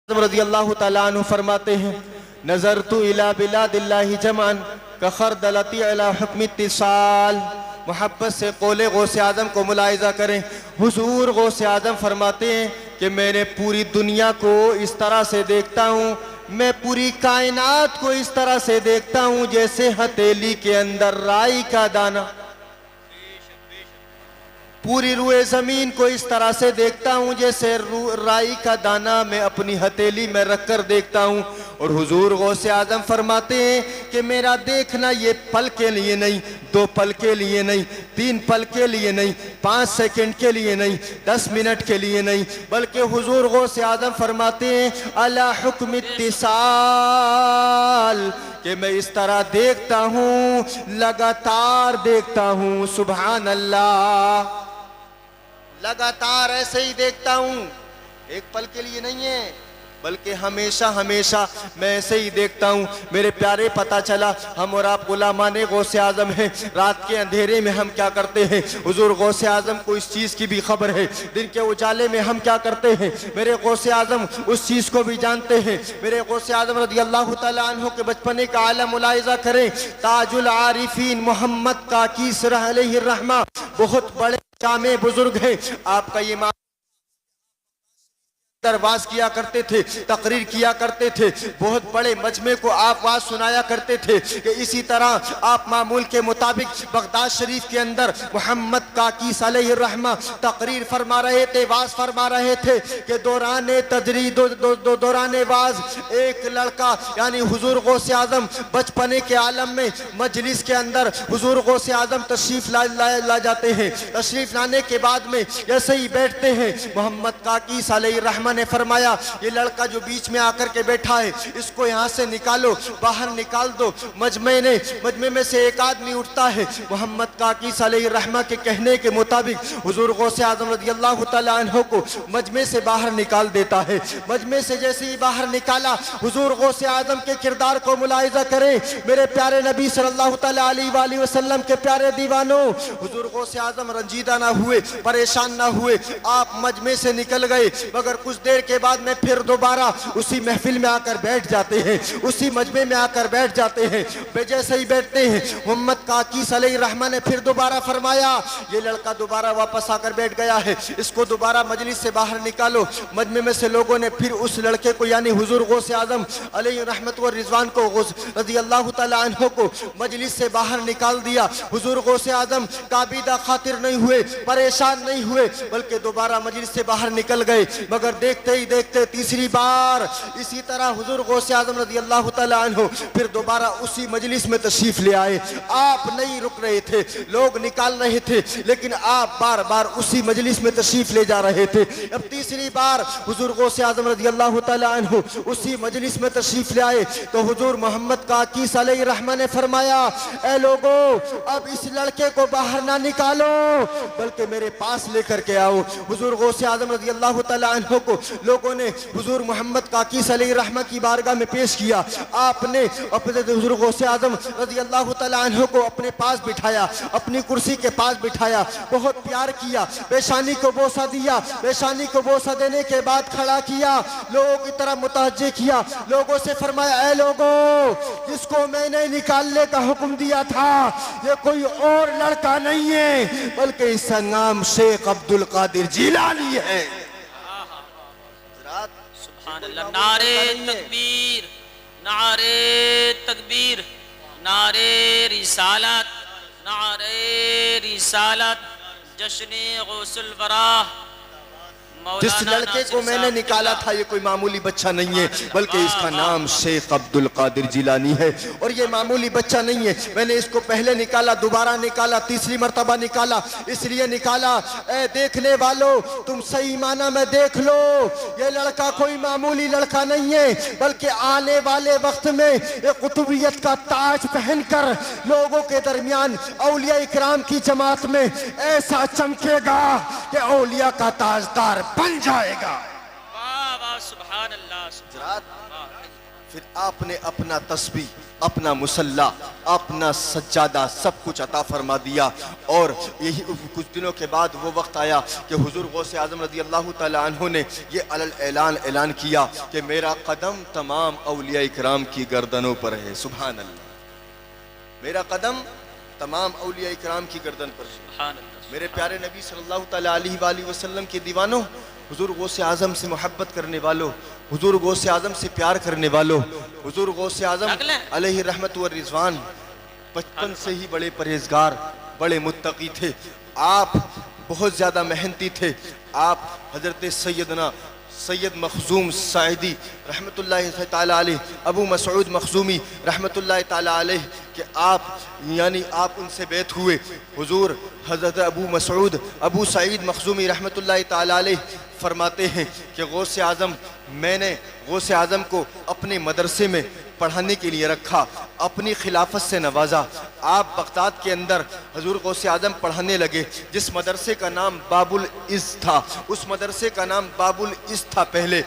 रज़ी अल्लाह तआला अन्हु फरमाते हैं, नज़रतु इला बिलादिल्लाहि जमान का खरदलती अला हुक्म इत्तिसाल। मोहब्बत से कौले गौसे आज़म को मुलाहिज़ा करें। हुजूर गौसे आज़म फरमाते हैं कि मैंने पूरी दुनिया को इस तरह से देखता हूँ, मैं पूरी कायनात को इस तरह से देखता हूँ जैसे हथेली के अंदर राई का दाना। पूरी रूए ज़मीन को इस तरह से देखता हूँ जैसे राई का दाना मैं अपनी हथेली में रखकर देखता हूँ। और हुजूर गौसे आज़म फरमाते हैं कि मेरा देखना ये पल के लिए नहीं, 2 पल के लिए नहीं, 3 पल के लिए नहीं, 5 सेकंड के लिए नहीं, 10 मिनट के लिए नहीं, बल्कि हुजूर गौसे आज़म फरमाते हैं अला हुक्म इत्तिसाल, कि मैं इस तरह देखता हूँ, लगातार देखता हूँ। सुभान अल्लाह, लगातार ऐसे ही देखता हूँ, एक पल के लिए नहीं है, बल्कि हमेशा हमेशा मैं ऐसे ही देखता हूँ। मेरे प्यारे, पता चला हम और आप गुलामाने गौसे आज़म हैं। रात के अंधेरे में हम क्या करते हैं, हुजूर गौसे आज़म को इस चीज़ की भी खबर है। दिन के उजाले में हम क्या करते हैं, मेरे गौसे आज़म उस चीज़ को भी जानते हैं। मेरे गौसे आज़म रज़ी अल्लाह तआला अन्हु के बचपने का आलम मुलाहिज़ा करें। ताजुल आरिफीन मोहम्मद काकी अलैहि रहमा बहुत बड़े जामे बुजुर्ग हैं। आपका ये दरवाज किया करते थे, तकरीर किया करते थे, बहुत बड़े मजमे को आप वाज सुनाया करते थे कि इसी तरह आप मामूल के मुताबिक बगदाद शरीफ के अंदर मोहम्मद काकी अलैहि रहमा तकरीर फरमा रहे थे, वाज फरमा रहे थे कि दौराने तदरीद दौराने वाज एक लड़का यानी हुजूर गौसे आज़म बचपने के आलम में मजलिस के अंदर हुजूर गौसे आज़म तशरीफ ला जाते हैं। तशरीफ लाने के बाद में ऐसे ही बैठते हैं। मोहम्मद काकी अलैहि रहमा ने फरमाया ये लड़का जो बीच में आकर के बैठा है इसको यहाँ से निकालो, बाहर निकाल दो। मजमे में से एक आदमी उठता है। मोहम्मद काकी अलैहि रहमा के कहने के मुताबिक हुजूर गौसे आज़म रज़ी अल्लाह तआला अन्हु को मजमे से बाहर निकाल देता है। मजमे से जैसे ही बाहर निकाला, हुजूर गौसे आज़म के किरदार को मुलाहिज़ा करें। मेरे प्यारे नबी सल्लल्लाहु तआला अलैहि वसल्लम के प्यारे दीवानों, हुजूर गौसे आज़म रंजीदा ना हुए, परेशान ना हुए। आप मजमे से निकल गए, मगर कुछ देर के बाद में फिर दोबारा उसी महफिल में आकर बैठ जाते हैं, उसी मजमे में आकर बैठ जाते हैं। वे जैसे ही बैठते हैं, मोहम्मद काकी अलैहि रहमा ने फिर दोबारा फरमाया ये लड़का दोबारा वापस आकर बैठ गया है, इसको दोबारा मजलिस से बाहर निकालो। मजमे में से लोगों ने फिर उस लड़के को यानी हुजूर गौसे आज़म अलैहि रहमत व रिजवान को रज़ी अल्लाह तआला अन्हु को मजलिस से बाहर निकाल दिया। हुजूर गौसे आज़म काबिदा खातिर नहीं हुए, परेशान नहीं हुए, बल्कि दोबारा मजलिस से बाहर निकल गए। मगर देखते ही देखते तीसरी बार इसी तरह हुजूर गौसे आज़म रज़ी अल्लाह तआला अन्हु फिर दोबारा उसी मजलिस में तशरीफ ले आए। आप नहीं रुक रहे थे, लोग निकाल रहे थे, लेकिन आप बार बार उसी मजलिस में तशरीफ ले जा रहे थे। अब तीसरी बार हुजूर गौसे आज़म रज़ी अल्लाह तआला अन्हु उसी मजलिस में तशरीफ ले आए तो हुजूर मोहम्मद काकी अलैहि रहमा ने फरमाया ए लोगों, अब इस लड़के को बाहर ना निकालो, बल्कि मेरे पास लेकर के आओ। हुजूर गौसे आज़म रज़ी अल्लाह तआला अन्हु को लोगों ने हुजूर मोहम्मद काकी अलैहि रहमा की बारगाह में पेश किया। आपने अपने हुजूर गौसे आज़म रज़ी अल्लाह तआला अन्हु को अपने पास बिठाया, अपनी कुर्सी के पास बिठाया, बहुत प्यार किया, पेशानी को बोसा दिया। पेशानी को बोसा देने के बाद खड़ा किया, लोगों की तरह मुतवज्जे किया, लोगों से फरमाया ए लोगों, जिसको मैंने निकालने का हुक्म दिया था ये कोई और लड़का नहीं है, बल्कि इसका नाम शेख अब्दुल कादिर जिलानी है। नारे तकबीर, नारे तकबीर, नारे रिसालत, नारे रिसालत, जश्न गौसुल वरा। जिस लड़के को मैंने निकाला था ये कोई मामूली बच्चा नहीं है, बल्कि इसका नाम शेख अब्दुल कादिर जिलानी है। और ये मामूली बच्चा नहीं है, मैंने इसको पहले निकाला, दोबारा निकाला, तीसरी मर्तबा निकाला। इसलिए निकाला ए देखने वालों, तुम सही माना में देख लो, ये लड़का कोई मामूली लड़का नहीं है, बल्कि आने वाले वक्त में ये कुतुबियत का ताज पहनकर लोगों के दरमियान औलिया इकराम की जमात में ऐसा चमकेगा कि औलिया का ताजदार बन जाएगा। वाह वाह, सुभान अल्लाह। फिर आपने अपना तस्बीह, अपना मुसल्ला, अपना सज्जादा सब कुछ अता फरमा दिया। और यही कुछ दिनों के बाद वो वक्त आया कि हुजूर गौसे आज़म रज़ी अल्लाह ताला अन्हु ने ये अलल ऐलान किया कि मेरा कदम तमाम औलिया इकराम की गर्दनों पर है। सुभान अल्लाह, मेरा कदम तमाम औलिया इकराम की गर्दन पर है। सुभान अल्लाह। मेरे प्यारे नबी सल्लल्लाहु ताला अलैहि वसल्लम के दीवानों, हुजूर गौसे आज़म से मोहब्बत करने वालों, हुजूर गौसे आज़म से प्यार करने वालों, हुजूर गौसे आज़म अलैहि रहमत व रिज़वान बचपन से ही बड़े परहेजगार, बड़े मुत्तकी थे। आप बहुत ज़्यादा मेहनती थे। आप हज़रत सैयद मखजूम साइदी रहमतुल्लाहि ताला अलैह, अबू मसऊद मखजूमी रहमतुल्लाहि ताला अलैह कि आप यानी आप उनसे बैत हुए। हुजूर हज़रत अबू मसऊद अबू सईद मखजूमी रहमतुल्लाहि ताला अलैह फरमाते हैं कि गौसे आज़म, मैंने गौसे आज़म को अपने मदरसे में पढ़ाने के लिए रखा, अपनी खिलाफत से नवाजा। आप बगदाद के अंदर हुजूर गौसे आज़म पढ़ाने लगे। जिस मदरसे का नाम बाबुल इज़ था, उस मदरसे का नाम बाबुल इज़ था पहले।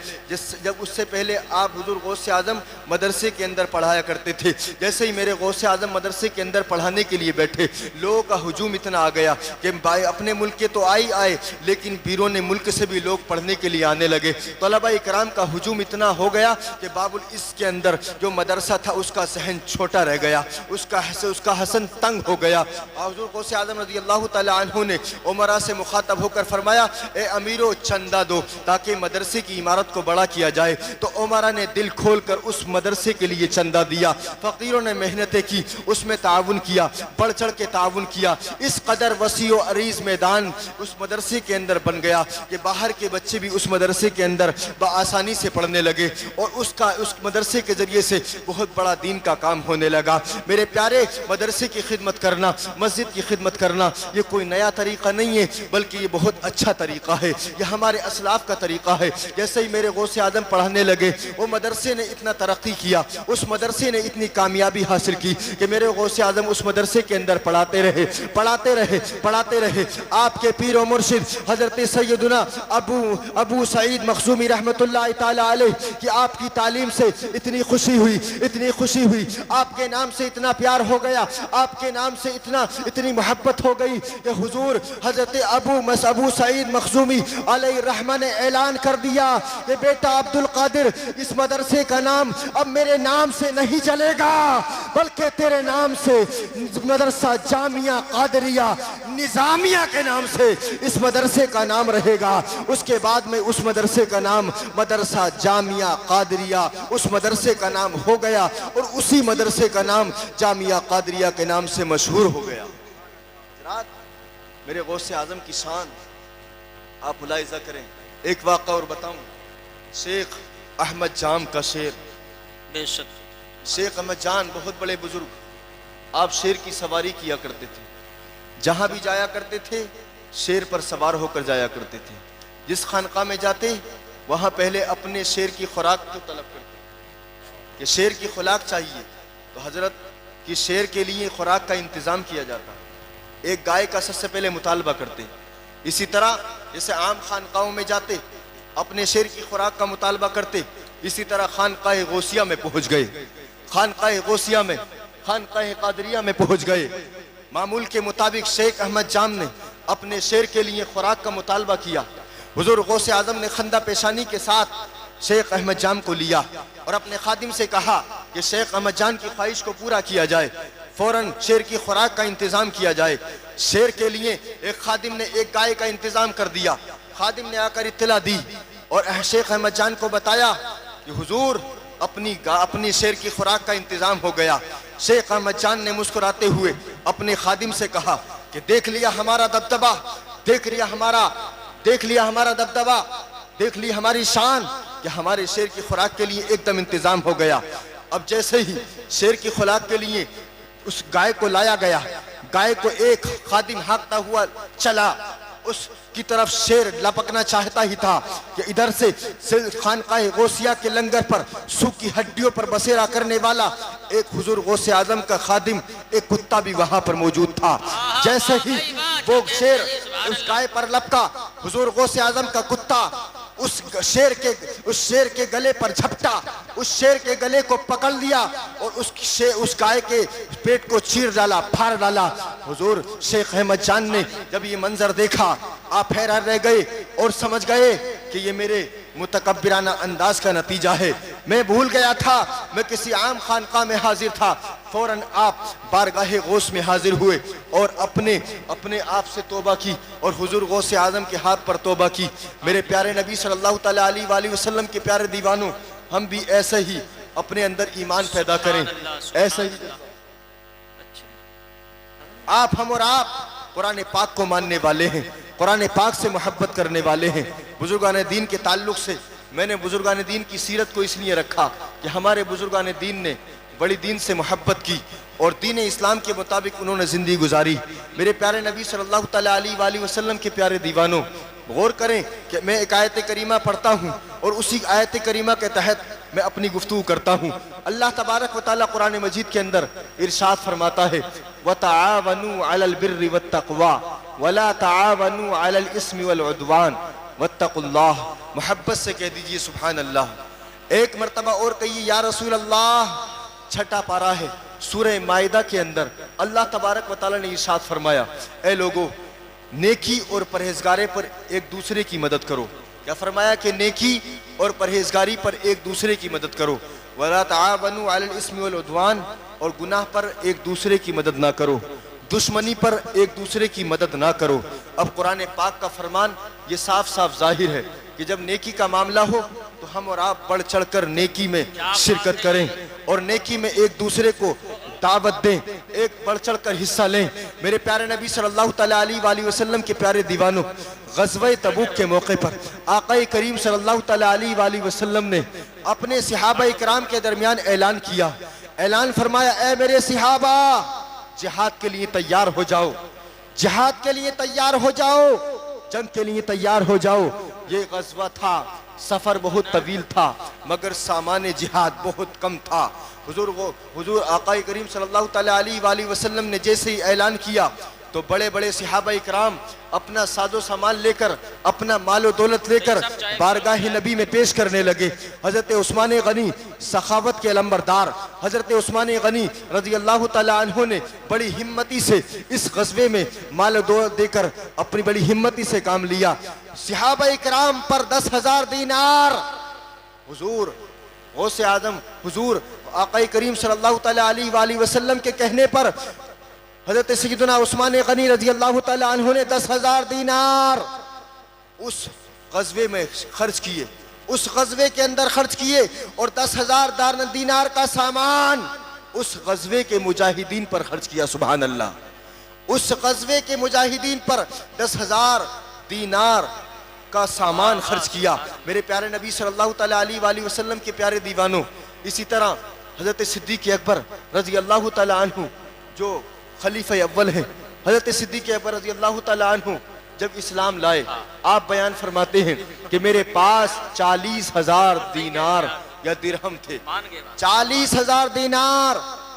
जब उससे पहले आप हुजूर गौसे आज़म मदरसे के अंदर पढ़ाया करते थे। जैसे ही मेरे गौसे आज़म मदरसे के अंदर पढ़ाने के लिए बैठे, लोगों का हुजूम इतना आ गया कि भाई अपने मुल्क के तो आए, लेकिन बीरों मुल्क से भी लोग पढ़ने के लिए आने लगे। तलबा इकराम का हुजूम इतना हो गया कि बाबुल इज़ के अंदर जो मदरसा था उसका सहन छोटा रह गया, उसका हसन तंग हो गया। हुजूर गौसे आज़म रज़ी अल्लाह ताला अन्हु ने उमरा से मुखातब होकर फरमाया, ए अमीरो चंदा दो ताकि मदरसे की इमारत को बड़ा किया जाए। तो उमरा ने दिल खोल कर उस मदरसे के लिए चंदा दिया। फ़कीरों ने मेहनतें की, उसमें ताउन किया, बढ़ चढ़ के ताउन किया। इस कदर वसी व अरीज़ मैदान उस मदरसे के अंदर बन गया कि बाहर के बच्चे भी उस मदरसे के अंदर बआसानी से पढ़ने लगे और उस मदरसे के ज़रिए से बहुत बड़ा दीन का काम होने लगा। मेरे प्यारे, मदरसे की खिदमत करना, मस्जिद की खिदमत करना ये कोई नया तरीक़ा नहीं है, बल्कि ये बहुत अच्छा तरीक़ा है। ये हमारे असलाफ का तरीक़ा है। जैसे ही मेरे गौसे आज़म पढ़ाने लगे, वो मदरसे ने इतना तरक्की किया, उस मदरसे ने इतनी कामयाबी हासिल की कि मेरे गौसे आज़म उस मदरसे के अंदर पढ़ाते रहे। आपके पीर और मुर्शिद हज़रत सैयदना अबू सईद मखजूमी रहमतुल्लाहि ताला अलैह कि आपकी तालीम से इतनी खुशी हुई, आपके नाम से इतना प्यार हो गया, आपके नाम से इतनी मोहब्बत हो गई कि हुजूर हज़रत अबू सईद मखजूमी अलैहि रहमा ने ऐलान कर दिया कि बेटा अब्दुल कादिर, इस मदरसे का नाम अब मेरे नाम से नहीं चलेगा, बल्कि तेरे नाम से मदरसा जामिया कादरिया निजामिया के नाम से इस मदरसे का नाम रहेगा। उसके बाद में उस मदरसे का नाम मदरसा जामिया कादरिया उस मदरसे का नाम हो गया और उसी मदरसे का नाम जामिया कादरिया के नाम से मशहूर हो गया। मेरे गौसे आज़म की शान आप मुलाहिज़ा करें। एक वाक़ा और बताऊं, शेख अहमद जाम का शेर। बेशक शेख अहमद जान बहुत बड़े बुजुर्ग, आप शेर की सवारी किया करते थे। जहां भी जाया करते थे शेर पर सवार होकर जाया करते थे। जिस खानका में जाते वहां पहले अपने शेर की खुराक को तलब करते कि शेर की खुराक चाहिए, तो हजरत की शेर के लिए खुराक का इंतज़ाम किया जाता। एक गाय का सबसे पहले मुतालबा करते। इसी तरह जैसे आम खानकाओं में जाते अपने शेर की खुराक का मुतालबा करते, इसी तरह खानकाए गौसिया में पहुंच गए। खानकाए गौसिया में, खानकाए कादरिया में पहुंच गए। मामूल के मुताबिक शेख अहमद जाम ने अपने शेर के लिए खुराक का मुतालबा किया। हुजूर गौसे आज़म ने खंदा पेशानी के साथ शेख अहमद जाम को लिया और अपने खादिम से कहा कि शेख अहमद जान की ख्वाहिश को पूरा किया जाए, फौरन शेर की खुराक का इंतज़ाम किया जाए। शेर के लिए एक खादिम ने एक गाय का इंतज़ाम कर दिया। खादिम ने आकर इत्तला दी और शेख अहमद जान को बताया कि हुजूर अपनी शेर की खुराक का इंतज़ाम हो गया। शेख अहमद जान ने मुस्कुराते हुए अपने खादिम से कहा कि देख लिया हमारा दबदबा, देख लिया हमारा दबदबा, देख ली हमारी शान कि हमारे शेर की खुराक के लिए एकदम इंतज़ाम हो गया। अब जैसे ही शेर की खुराक के लिए उस गाय को लाया गया, गाय को एक खादिम हाँकता हुआ चला, उसकी तरफ शेर लपकना चाहता ही था कि इधर से खानकाए गौसिया के लंगर पर सूखी हड्डियों पर बसेरा करने वाला एक हुजूर गौसे आज़म का खादिम, एक कुत्ता भी वहां पर मौजूद था। जैसे ही वो शेर उस गाय पर लपका, हुजूर गौसे आज़म का कुत्ता उस शेर के गले पर झपटा, उस शेर के गले को पकड़ लिया और उस गाय के पेट को चीर डाला, फाड़ डाला। हुजूर शेख अहमद जान ने जब ये मंजर देखा, आप हैरान रह गए और समझ गए कि ये मेरे मुतकब्बिराना अंदाज का नतीजा है। मैं भूल गया था, मैं किसी आम खानका में हाजिर था। फौरन आप बारगाहे गौस में हाजिर हुए और अपने आप से तौबा की और हुजूर गौस आजम के हाथ पर तौबा की। मेरे प्यारे नबी सल्लल्लाहु तआला अलैहि वसल्लम के प्यारे दीवानों, हम भी ऐसे ही अपने अंदर ईमान पैदा करें। ऐसे ही आप, हम और आप कुरान पाक को मानने वाले हैं, कुरान पाक से मोहब्बत करने वाले हैं। बुजुर्गान दीन के ताल्लुक से मैंने बुजुर्गान दीन की सीरत को इसलिए रखा कि हमारे बुजुर्गान दीन ने बड़ी दीन से मोहब्बत की और दीन इस्लाम के मुताबिक उन्होंने ज़िंदगी गुजारी। मेरे प्यारे नबी सल्लल्लाहु तआला अलैहि वसल्लम के प्यारे दीवानों, गौर करें कि मैं एक आयत करीमा पढ़ता हूँ और उसी आयत करीमा के तहत मैं अपनी गुफ्तगू करता हूँ। अल्लाह तबारक व तआला कुरान मजीद के अंदर इरशाद फरमाता है, वतआवनु अलल बिर्रि वत्तक़वा वला तआवनु अलल इस्मि वल उद्वान वत्तक़ुल्लाह। मोहब्बत से कह दीजिए सुभान अल्लाह। एक मरतबा और कहिए या रसूल अल्लाह। छठा पारा है सूरह माइदा के अंदर अल्लाह तबारक व तआला ने इरशाद फरमाया, ए लोगो, नेकी और परहेजगारी पर एक दूसरे की मदद करो। क्या फरमाया कि नेकी और परहेजगारी पर एक दूसरे की मदद करो। वला तआवनु अलल इस्मि वल उद्वान, और गुनाह पर एक दूसरे की मदद ना करो, दुश्मनी पर एक दूसरे की मदद ना करो। अब कुरान पाक का फरमान ये साफ साफ जाहिर है कि जब नेकी का मामला हो तो हम और आप बढ़ चढ़कर नेकी में शिरकत करें और नेकी में एक दूसरे को दावत दें, एक बढ़ चढ़कर हिस्सा लें। मेरे प्यारे नबी सल्लल्लाहु तआला अलैहि वसल्लम के प्यारे दीवानों, ग़ज़वा तबूक के मौके पर आक़ा करीम सल्लल्लाहु तआला अलैहि वसल्लम ने अपने सहाबा इकराम के दरमियान ऐलान किया। ऐलान फरमाया, ए मेरे सहाबा, जिहाद के लिए तैयार हो जाओ, जिहाद के लिए तैयार हो जाओ, जंग के लिए तैयार हो जाओ। ये ग़ज़वा था, सफर बहुत तवील था मगर सामान जिहाद बहुत कम था। हुजूर आक़ा करीम सल्लल्लाहु तआला अलैहि वसल्लम ने जैसे ही ऐलान किया तो बड़े बड़े सहाबा इकराम अपना साजो सामान लेकर, अपना मालो दौलत लेकर बारगाह नबी में पेश करने लगे। हज़रत उस्मान गनी सखावत के अलंबरदार हज़रत उस्मान गनी रज़ी अल्लाह तआला अन्हु ने बड़ी हिम्मती से इस ग़ज़वे में मालो दौलत देकर अपनी बड़ी हिम्मती से काम लिया। सहाबा इकराम पर 10,000 दीनार हुजूर गौसे आज़म हुजूर आक़ा करीम सल्लल्लाहु तआला अलैहि वसल्लम के कहने पर हज़रत सैयदना उस्मान गनी रज़ी अल्लाह तआला अन्हु ने 10,000 दीनार उस ग़ज़वे में खर्च किए, उस ग़ज़वे के अंदर खर्च किए और 10,000 दीनार का सामान उस ग़ज़वे के मुजाहिदीन पर खर्च किया। सुभान अल्लाह। उस ग़ज़वे के मुजाहिदीन पर 10,000 दीनार का सामान खर्च किया। मेरे प्यारे नबी सल्लल्लाहु तआला अलैहि वसल्लम के प्यारे दीवानों, इसी तरह हज़रत सिद्दीक़ अकबर रज़ी अल्लाह तआला अन्हु जो खलीफा अव्वल हैं, हज़रत सिद्दीक़ अकबर रज़ी अल्लाह तआला अन्हु जब इस्लाम लाए, आप बयान फरमाते हैं कि मेरे पास 40,000 दीनार या दिरहम थे। 40,000 दीनार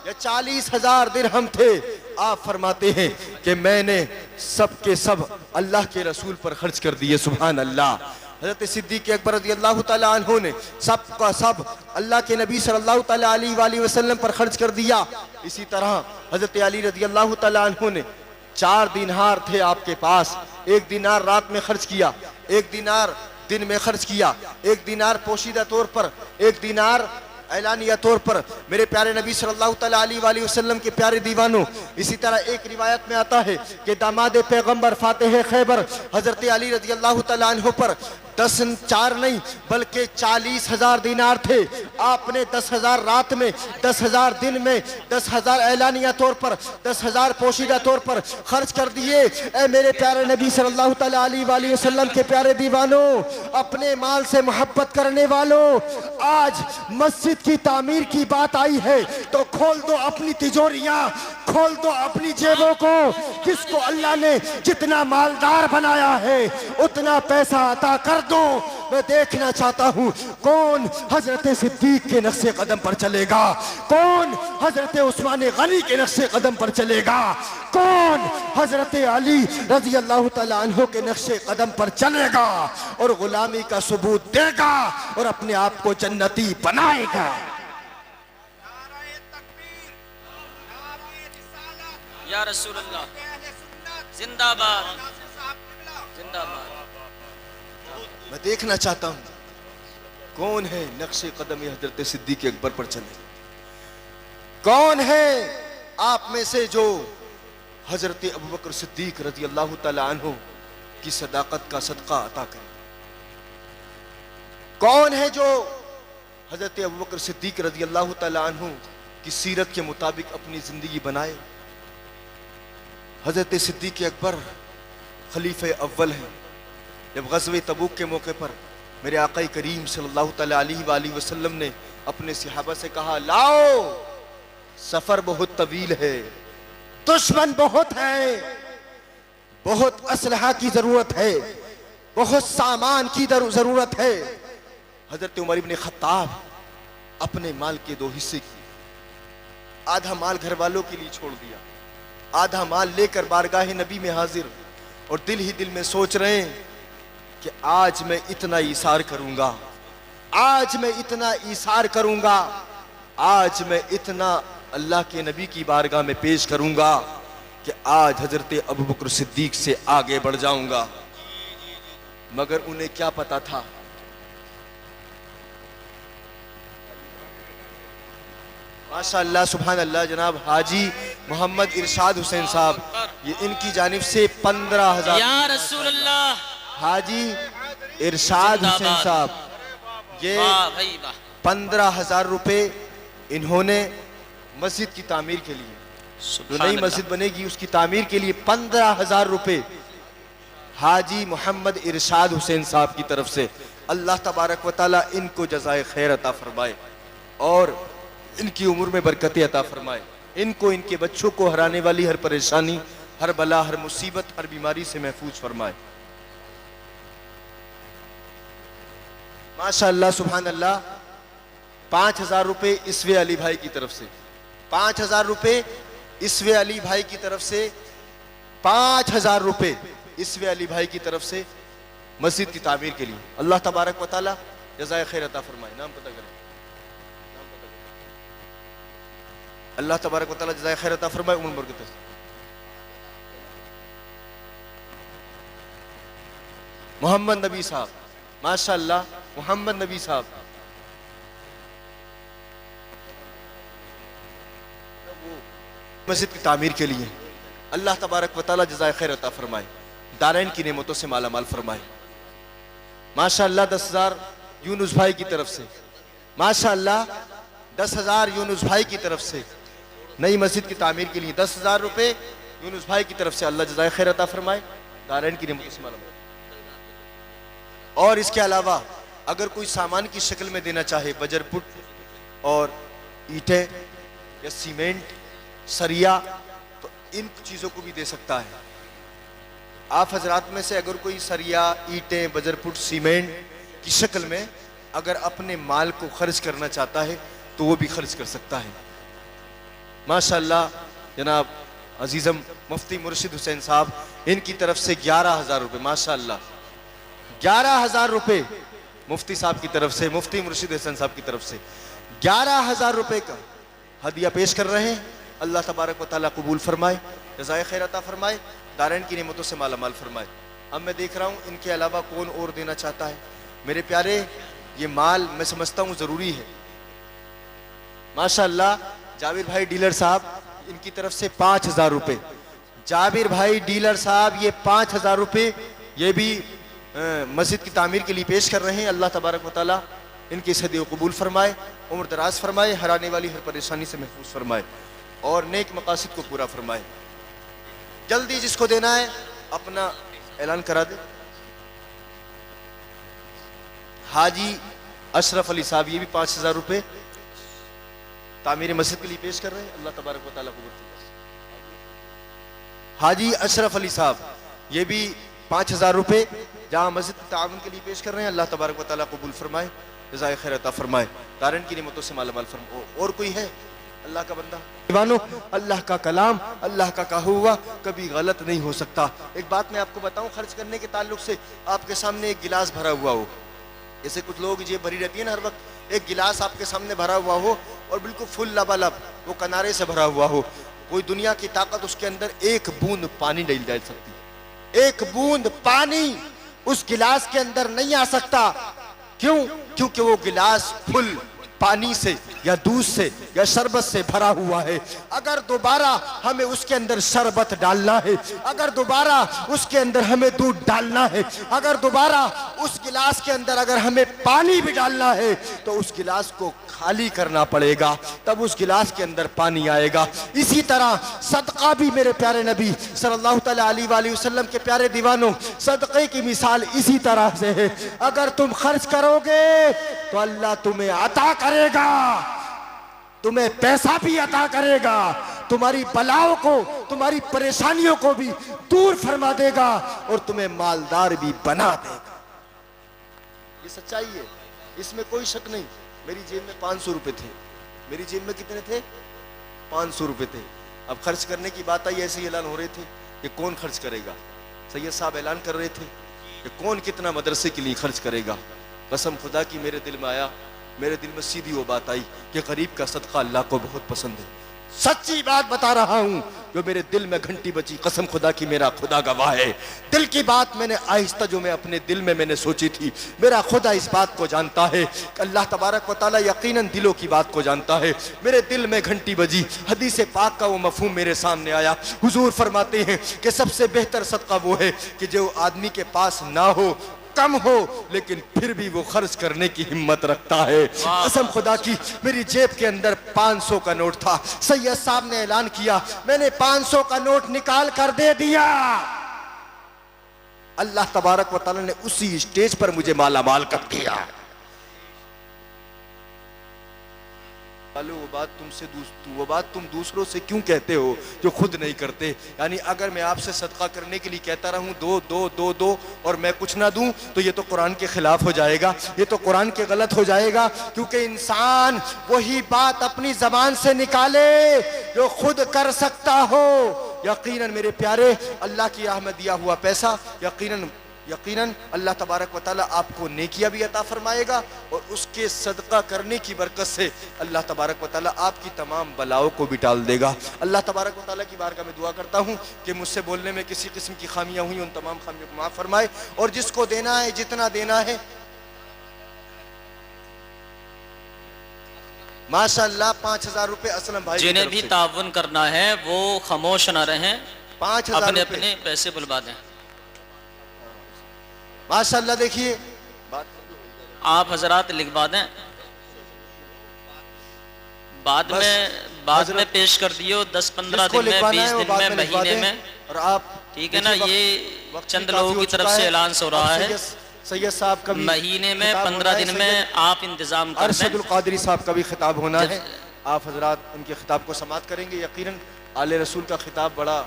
या 40,000 दिरहम थे। आप फरमाते हैं कि मैंने सब के सब अल्लाह के रसूल पर खर्च कर दिए। सुभान अल्लाह। हज़रत सिद्दीक़ अकबर रज़ी अल्लाह तआला अन्हु ने सब का सब अल्लाह के नबी सल्लल्लाहु तआला अलैहि वसल्लम पर खर्च कर दिया। इसी तरह हज़रत अली रज़ी अल्लाह तआला अन्हु ने 4 दीनार थे आपके पास, 1 दीनार रात में खर्च किया, 1 दीनार दिन में खर्च किया, 1 दीनार पोशीदा तौर पर, 1 दीनार ऐलानिया तौर पर। मेरे प्यारे नबी सल्लल्लाहु तआला अलैहि वसल्लम के प्यारे दीवानों, इसी तरह एक रिवायत में आता है कि दामाद पैगंबर फातिह खैबर हज़रत अली रज़ी अल्लाह तआला अन्हु पर 4 नहीं बल्कि 40,000 दीनार थे। आपने 10,000 रात में, 10,000 दिन में, 10,000 ऐलानिया तौर पर, 10,000 पोशीदा तौर पर खर्च कर दिए। ए मेरे प्यारे नबी सल्लल्लाहु तआला अलैहि वसल्लम के प्यारे दीवानों, अपने माल से मोहब्बत करने वालों, आज मस्जिद की तामीर की बात आई है तो खोल दो अपनी तिजोरियां, खोल दो अपनी जेबों को। किसको अल्लाह ने जितना मालदार बनाया है उतना पैसा अता कर दो, मैं देखना चाहता हूँ कौन हजरत सिद्दीक के नक्शे कदम पर चलेगा, कौन हजरत उस्मान गनी के नक्शे कदम पर चलेगा, कौन हजरत अली रजी अल्लाह तआला अन्हु के नक्शे कदम पर चलेगा और गुलामी का सबूत देगा और अपने आप को जन्नती बनाएगा। या रसूल अल्लाह जिंदाबाद जिंदाबाद। मैं देखना चाहता हूं कौन है नक्शे कदम हजरत सिद्दीक अकबर पर चले, कौन है आप में से जो हजरत अबू बकर सिद्दीक रजी अल्लाह तआला अन्हु की सदाकत का सदका अता करे, कौन है जो हजरत अबू बकर सिद्दीक रजी अल्लाह तआला अन्हु की सीरत के मुताबिक अपनी जिंदगी बनाए। हजरत सिद्दीक अकबर खलीफे अव्वल हैं। जब ग़ज़वे तबूक के मौके पर मेरे आक़ा करीम सल्लल्लाहु तआला अलैहि वसल्लम ने अपने सहाबा से कहा, लाओ सफर बहुत तवील है, दुश्मन बहुत है, बहुत असलहा की जरूरत है, बहुत सामान की जरूरत है। हजरत उमर इब्न खत्ताब अपने माल के 2 हिस्से किए, आधा माल घर वालों के लिए छोड़ दिया, आधा माल लेकर बारगाह नबी में हाजिर, और दिल ही दिल में सोच रहे हैं कि आज मैं इतना ईसार करूंगा, आज मैं इतना ईसार करूंगा, आज मैं इतना अल्लाह के नबी की बारगाह में पेश करूंगा कि आज हजरत अबू बकर सिद्दीक से आगे बढ़ जाऊंगा। मगर उन्हें क्या पता था, माशाअल्लाह सुभान अल्लाह, जनाब हाजी मोहम्मद इरशाद हुसैन साहब, ये इनकी जानिब से 15,000, या रसूल अल्लाह हाजी इरशाद हुसैन साहब, ये 15,000 रुपए इन्होंने मस्जिद की तामीर के लिए, जो नई मस्जिद बनेगी उसकी तामीर के लिए 15,000 रुपए हाजी मोहम्मद इरशाद हुसैन साहब की तरफ से। अल्लाह तबारक व तआला इनको जज़ाए खैर अता फरमाए और इनकी उम्र में बरकतें अता फरमाए, इनको इनके बच्चों को हराने वाली हर परेशानी, हर बला, हर मुसीबत, हर बीमारी से महफूज फरमाए। माशाअल्लाह सुभान अल्लाह। 5,000 रुपए इसवे अली भाई की तरफ से, 5,000 रुपए इसवे अली भाई की तरफ से, 5,000 रुपए इसवे अली भाई की तरफ से मस्जिद की तामीर के लिए। अल्लाह तबारक व तआला जज़ाए खैर अता फरमाए। नाम पता करें, अल्लाह तबारक व तआला जज़ाए खैर अता फरमाए, उम्र बरकत। मोहम्मद नबी साहब, माशाअल्लाह मोहम्मद नबी साहब, मस्जिद की तामीर के लिए अल्लाह तबारक व तआला जज़ाए खैर अता फरमाए, दारैन की नेमतों से माला माल फरमाए। माशाअल्लाह 10,000 यूनुस भाई की तरफ से, माशाअल्लाह 10,000 यूनुस भाई की तरफ से नई मस्जिद की तामीर के लिए 10,000 रुपए यूनुस भाई की तरफ से। अल्लाह जज़ाए खैर अता फरमाए, दारैन की नेमतों से माला माल। और इसके अलावा अगर कोई सामान की शक्ल में देना चाहे, बजरपुट और ईंटें या सीमेंट, सरिया, तो इन चीज़ों को भी दे सकता है। आप हजरात में से अगर कोई सरिया, ईंटें, बजरपुट, सीमेंट की शक्ल में अगर अपने माल को खर्च करना चाहता है तो वो भी खर्च कर सकता है। माशाअल्लाह जनाब अजीज़म मुफ्ती मुर्शिद हुसैन साहब, इनकी तरफ से 11,000 रुपये, माशाअल्लाह 11,000 रुपये मुफ्ती साहब की तरफ से, मुफ्ती मुर्शिद हुसैन साहब की तरफ से 11,000 रुपये का हदिया पेश कर रहे हैं। अल्लाह तबारक व तआला कबूल फरमाए, जज़ाए खैर अता फरमाए, दारैन की नेमतों से माला माल फरमाए। अब मैं देख रहा हूँ इनके अलावा कौन और देना चाहता है। मेरे प्यारे, ये माल मैं समझता हूँ ज़रूरी है। माशाअल्लाह जाबिर भाई डीलर साहब, इनकी तरफ से 5,000 रुपये। जाबिर भाई डीलर साहब ये 5,000 रुपये ये भी मस्जिद की तामीर के लिए पेश कर रहे हैं। अल्लाह तबारक व तआला इनके इस हदिया को कबूल फरमाए, उम्र दराज फरमाए, हराने वाली हर परेशानी से महफूज फरमाए और नेक मकासद को पूरा फरमाए। जल्दी जिसको देना है अपना ऐलान करा दे। हाजी अशरफ अली साहब, ये भी 5,000 रुपये तामीर मस्जिद के लिए पेश कर रहे हैं। अल्लाह तबारक व तआला कबूल फरमाए। हाजी अशरफ अली साहब, ये भी 5,000 रुपए जहाँ मस्जिद ताउन के लिए पेश कर रहे हैं, अल्लाह तबारक व तआला कबूल फरमाए, जज़ाए खैर अता फरमाए, दारन की निमतों से मालामाल फरमाए। और कोई है अल्लाह का बंदा? दीवानो, अल्लाह का कलाम, अल्लाह का कहा हुआ कभी गलत नहीं हो सकता। एक बात मैं आपको बताऊं खर्च करने के ताल्लुक से, आपके सामने एक गिलास भरा हुआ हो, जैसे कुछ लोग ये भरी रहती है ना हर वक्त, एक गिलास आपके सामने भरा हुआ हो और बिल्कुल फुल लबालब वो किनारे से भरा हुआ हो, कोई दुनिया की ताकत उसके अंदर एक बूंद पानी नहीं डाल सकती। एक बूंद पानी उस गिलास के अंदर नहीं आ सकता। क्यों? क्योंकि वो गिलास फुल पानी से या दूध से या शरबत से भरा हुआ है। अगर दोबारा हमें उसके अंदर शरबत डालना है, अगर दोबारा उसके अंदर हमें दूध डालना है, अगर दोबारा उस गिलास के अंदर अगर हमें पानी भी डालना है, तो उस गिलास को खाली करना पड़ेगा, तब उस गिलास के अंदर पानी आएगा। इसी तरह सदका भी मेरे प्यारे नबी सल्लल्लाहु अलैहि वसल्लम के प्यारे दीवानों, सदक़े की मिसाल इसी तरह से है। अगर तुम खर्च करोगे तो अल्लाह तुम्हें अता करेगा, तुम्हें पैसा भी अता करेगा, तुम्हारी बलाओं को, तुम्हारी परेशानियों को भी दूर फरमा देगा और तुम्हें मालदार भी बना देगा। ये सच्चाई है, इसमें कोई शक नहीं। मेरी जेब में 500 रुपए थे। मेरी जेब में कितने थे? 500 रुपए थे। अब खर्च करने की बात आई, ऐसे ही ऐलान हो रहे थे कि कौन खर्च करेगा। सैयद साहब ऐलान कर रहे थे कि कौन कितना मदरसे के लिए खर्च करेगा। कसम खुदा की मेरे दिल में आया, मेरे दिल में सीधी वो बात आई कि गरीब का सदका अल्लाह को बहुत पसंद है। सच्ची बात बता रहा हूं, जो मेरे दिल में घंटी बची, कसम खुदा की मेरा खुदा गवाह है। दिल की बात मैंने आहिस्ता जो मैं अपने दिल में मैंने सोची थी, मेरा खुदा इस बात को जानता है कि अल्लाह तबारक व तआला यकीनन दिलों की बात को जानता है। मेरे दिल में घंटी बजी, हदीस पाक का वो मफहूम मेरे सामने आया। हुजूर फरमाते हैं कि सबसे बेहतर सदका वो है कि जो आदमी के पास ना हो, कम हो, लेकिन फिर भी वो खर्च करने की हिम्मत रखता है। कसम खुदा की मेरी जेब के अंदर 500 का नोट था। सैयद साहब ने ऐलान किया, मैंने 500 का नोट निकाल कर दे दिया। अल्लाह तबारक व तआला ने उसी स्टेज पर मुझे मालामाल कर दिया। वो बात तुम दूसरों से क्यों कहते हो जो खुद नहीं करते। यानी अगर मैं आपसे सदका करने के लिए कहता रहूं दो दो दो दो और मैं कुछ ना दूं, तो ये तो कुरान के खिलाफ हो जाएगा, ये तो कुरान के गलत हो जाएगा। क्योंकि इंसान वही बात अपनी जबान से निकाले जो खुद कर सकता हो। यकीनन मेरे प्यारे, अल्लाह की राह में दिया हुआ पैसा यकीनन अल्लाह तबारक व तआला आपको नेकियां भी अता फरमाएगा और उसके सदका करने की बरकत से अल्लाह तबारक व तआला आपकी तमाम बलाओं को भी टाल देगा। अल्लाह तबारक व तआला की बारगाह में दुआ करता हूँ कि मुझसे बोलने में किसी किस्म की खामियां हुई, उन तमाम खामियों को माफ़ फरमाए और जिसको देना है, जितना देना है, माशाअल्लाह 5,000 रुपए असलम भाई, जिन्हें भी ताउन करना है वो खामोश न रहें, 5,000 अपने अपने पैसे बुलवा दें। माशाअल्लाह। देखिए आप हजरात लिखवा दें, बाद में पेश कर दियो, 10-15 दिन में, 20 दिन में, महीने में, और आप ठीक है ना। ये चंद लोगों की तरफ से ऐलान हो रहा है। सैयद साहब का महीने में, 15 दिन में आप इंतजाम कर दें। अरशदुल कादरी साहब का भी खिताब होना है, आप हजरात उनके खिताब को समाअत करेंगे। यकीनन आले रसूल का खिताब बड़ा,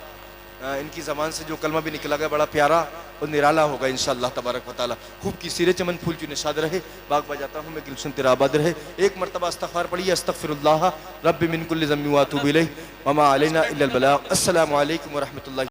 इनकी ज़बान से जो कलमा भी निकला गया बड़ा प्यारा और निराला होगा इंशाअल्लाह तबारक व तआला। खूब की सीरे चमन फूल की निशाद रहे, बाग बजाता हूँ मैं, गुलशन तेरा आबाद रहे। एक मरतबा इस्तग़फ़ार पढ़िए, अस्तग़फ़िरुल्लाह रब्बी मिन कुल्लि ज़म्बिन व अतूबु इलैहि व मा अलैना इल्लल बलाग। अस्सलामु अलैकुम व रहमतुल्लाहि।